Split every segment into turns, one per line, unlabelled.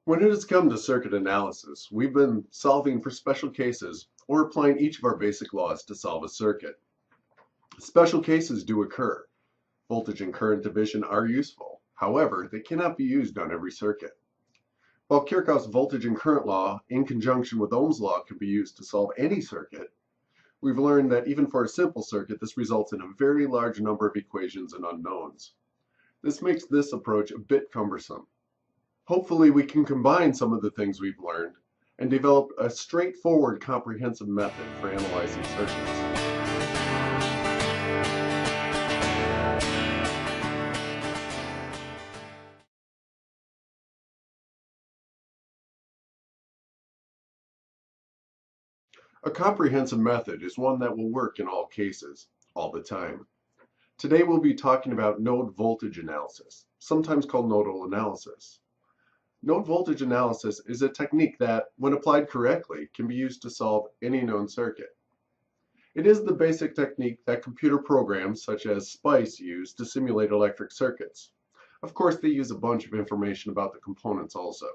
When it has come to circuit analysis, we've been solving for special cases or applying each of our basic laws to solve a circuit. Special cases do occur. Voltage and current division are useful. However, they cannot be used on every circuit. While Kirchhoff's voltage and current law in conjunction with Ohm's law can be used to solve any circuit, we've learned that even for a simple circuit, this results in a very large number of equations and unknowns. This makes this approach a bit cumbersome. Hopefully we can combine some of the things we've learned and develop a straightforward comprehensive method for analyzing circuits. A comprehensive method is one that will work in all cases, all the time. Today we'll be talking about node voltage analysis, sometimes called nodal analysis. Node voltage analysis is a technique that, when applied correctly, can be used to solve any known circuit. It is the basic technique that computer programs such as SPICE use to simulate electric circuits. Of course, they use a bunch of information about the components also.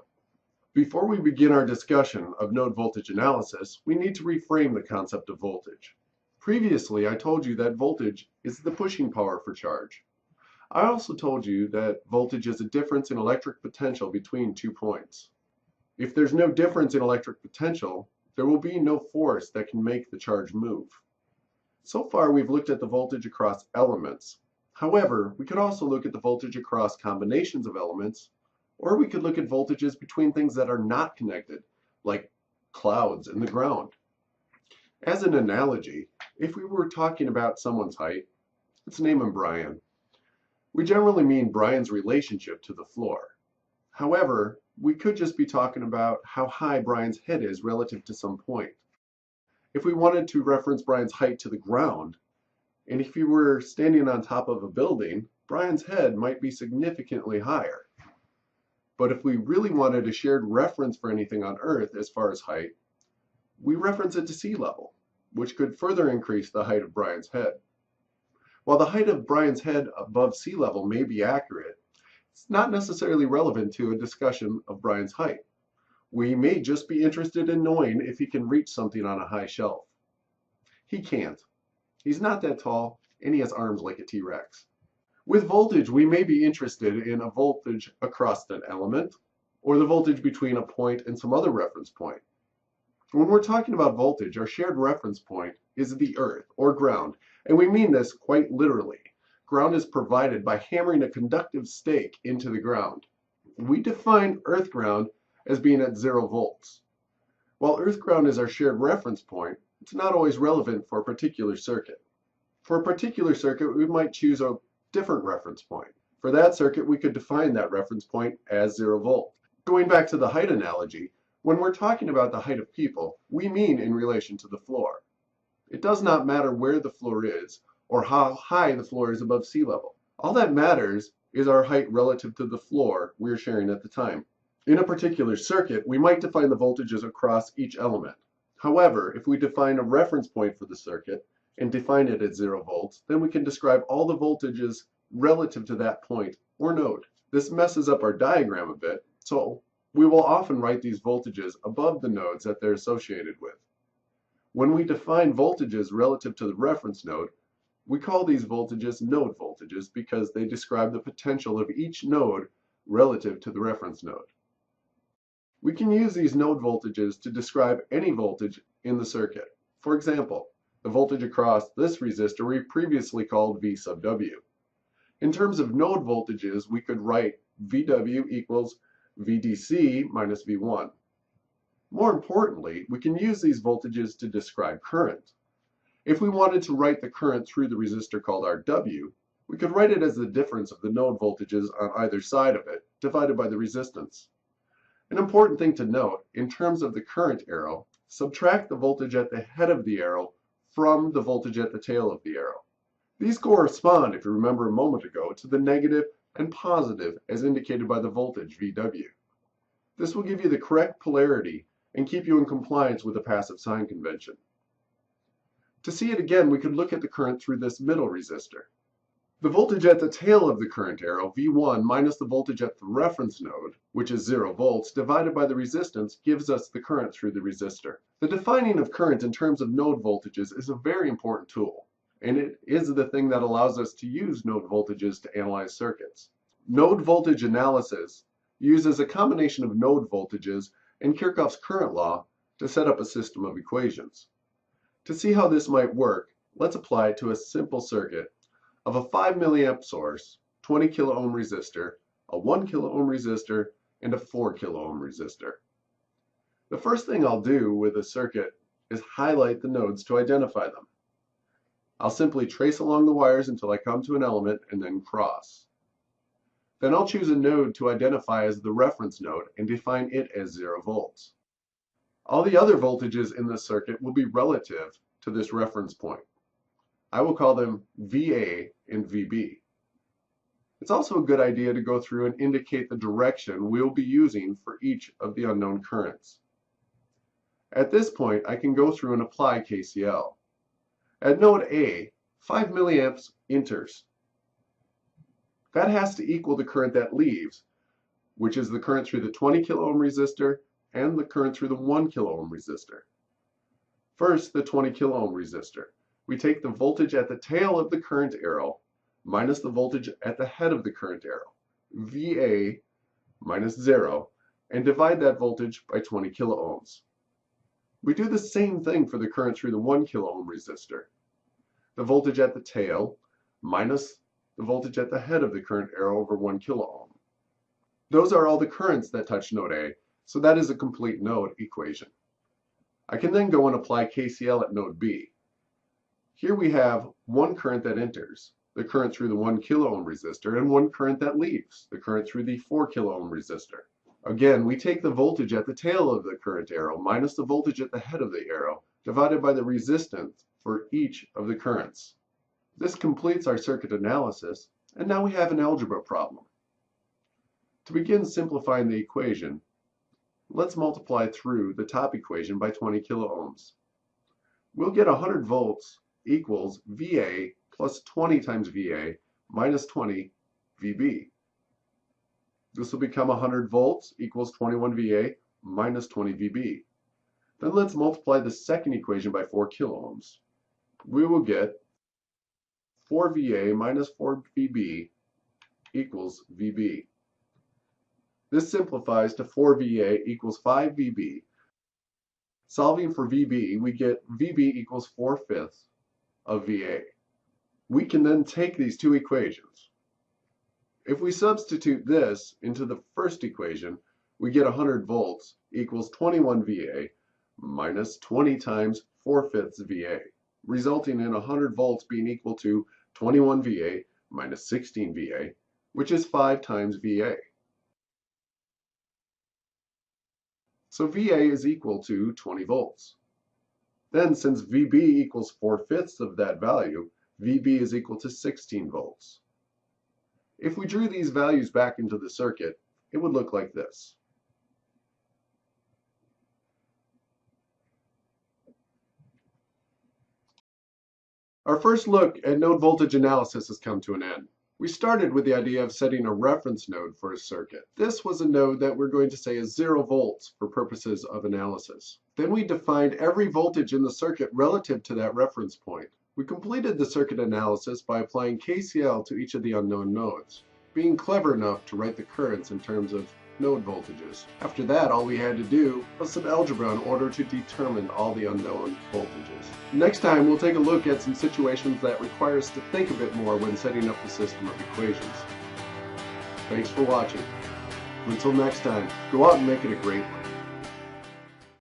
Before we begin our discussion of node voltage analysis, we need to reframe the concept of voltage. Previously, I told you that voltage is the pushing power for charge. I also told you that voltage is a difference in electric potential between 2 points. If there's no difference in electric potential, there will be no force that can make the charge move. So far, we've looked at the voltage across elements. However, we could also look at the voltage across combinations of elements, or we could look at voltages between things that are not connected, like clouds and the ground. As an analogy, if we were talking about someone's height, let's name him Brian. We generally mean Brian's relationship to the floor. However, we could just be talking about how high Brian's head is relative to some point. If we wanted to reference Brian's height to the ground, and if he were standing on top of a building, Brian's head might be significantly higher. But if we really wanted a shared reference for anything on Earth as far as height, we reference it to sea level, which could further increase the height of Brian's head. While the height of Brian's head above sea level may be accurate, it's not necessarily relevant to a discussion of Brian's height. We may just be interested in knowing if he can reach something on a high shelf. He can't. He's not that tall, and he has arms like a T-Rex. With voltage, we may be interested in a voltage across an element, or the voltage between a point and some other reference point. When we're talking about voltage, our shared reference point is the earth, or ground, and we mean this quite literally. Ground is provided by hammering a conductive stake into the ground. We define earth ground as being at 0 volts. While earth ground is our shared reference point, it's not always relevant for a particular circuit. For a particular circuit, we might choose a different reference point. For that circuit, we could define that reference point as 0 volt. Going back to the height analogy, when we're talking about the height of people, we mean in relation to the floor. It does not matter where the floor is or how high the floor is above sea level. All that matters is our height relative to the floor we're sharing at the time. In a particular circuit, we might define the voltages across each element. However, if we define a reference point for the circuit and define it at 0 volts, then we can describe all the voltages relative to that point or node. This messes up our diagram a bit, so we will often write these voltages above the nodes that they're associated with. When we define voltages relative to the reference node, we call these voltages node voltages because they describe the potential of each node relative to the reference node. We can use these node voltages to describe any voltage in the circuit. For example, the voltage across this resistor we previously called V sub W. In terms of node voltages, we could write VW equals VDC minus V1. More importantly, we can use these voltages to describe current. If we wanted to write the current through the resistor called RW, we could write it as the difference of the node voltages on either side of it divided by the resistance. An important thing to note, in terms of the current arrow, subtract the voltage at the head of the arrow from the voltage at the tail of the arrow. These correspond, if you remember a moment ago, to the negative and positive as indicated by the voltage VW. This will give you the correct polarity and keep you in compliance with the passive sign convention. To see it again, we could look at the current through this middle resistor. The voltage at the tail of the current arrow, V1, minus the voltage at the reference node, which is 0 volts, divided by the resistance, gives us the current through the resistor. The defining of current in terms of node voltages is a very important tool, and it is the thing that allows us to use node voltages to analyze circuits. Node voltage analysis uses a combination of node voltages and Kirchhoff's current law to set up a system of equations. To see how this might work, let's apply it to a simple circuit of a 5 milliamp source, 20 kilo ohm resistor, a 1 kilo ohm resistor, and a 4 kilo ohm resistor. The first thing I'll do with a circuit is highlight the nodes to identify them. I'll simply trace along the wires until I come to an element and then cross. Then I'll choose a node to identify as the reference node and define it as 0 volts. All the other voltages in the circuit will be relative to this reference point. I will call them VA and VB. It's also a good idea to go through and indicate the direction we'll be using for each of the unknown currents. At this point, I can go through and apply KCL. At node A, 5 milliamps enters. That has to equal the current that leaves, which is the current through the 20 kilo ohm resistor and the current through the 1 kilo ohm resistor. First, the 20 kilo ohm resistor. We take the voltage at the tail of the current arrow minus the voltage at the head of the current arrow, VA minus 0, and divide that voltage by 20 kilo ohms. We do the same thing for the current through the 1 kilo ohm resistor. The voltage at the tail minus the voltage at the head of the current arrow over 1 kilo ohm. Those are all the currents that touch node A, so that is a complete node equation. I can then go and apply KCL at node B. Here we have one current that enters, the current through the 1 kilo ohm resistor, and one current that leaves, the current through the 4 kilo ohm resistor. Again, we take the voltage at the tail of the current arrow minus the voltage at the head of the arrow, divided by the resistance for each of the currents. This completes our circuit analysis, and now we have an algebra problem. To begin simplifying the equation, let's multiply through the top equation by 20 kilo ohms. We'll get 100 volts equals VA plus 20 times VA minus 20 VB. This will become 100 volts equals 21 VA minus 20 VB. Then let's multiply the second equation by 4 kilo ohms. We will get 4 VA minus 4 VB equals VB. This simplifies to 4 VA equals 5 VB. Solving for VB, we get VB equals 4/5 of VA. We can then take these two equations. If we substitute this into the first equation, we get 100 volts equals 21 VA minus 20 times 4/5 VA, resulting in 100 volts being equal to 21 VA minus 16 VA, which is 5 times VA. So VA is equal to 20 volts. Then, since VB equals 4/5 of that value, VB is equal to 16 volts. If we drew these values back into the circuit, it would look like this. Our first look at node voltage analysis has come to an end. We started with the idea of setting a reference node for a circuit. This was a node that we're going to say is 0 volts for purposes of analysis. Then we defined every voltage in the circuit relative to that reference point. We completed the circuit analysis by applying KCL to each of the unknown nodes, being clever enough to write the currents in terms of node voltages. After that, all we had to do was some algebra in order to determine all the unknown voltages. Next time, we'll take a look at some situations that require us to think a bit more when setting up the system of equations. Thanks for watching. Until next time, go out and make it a great one.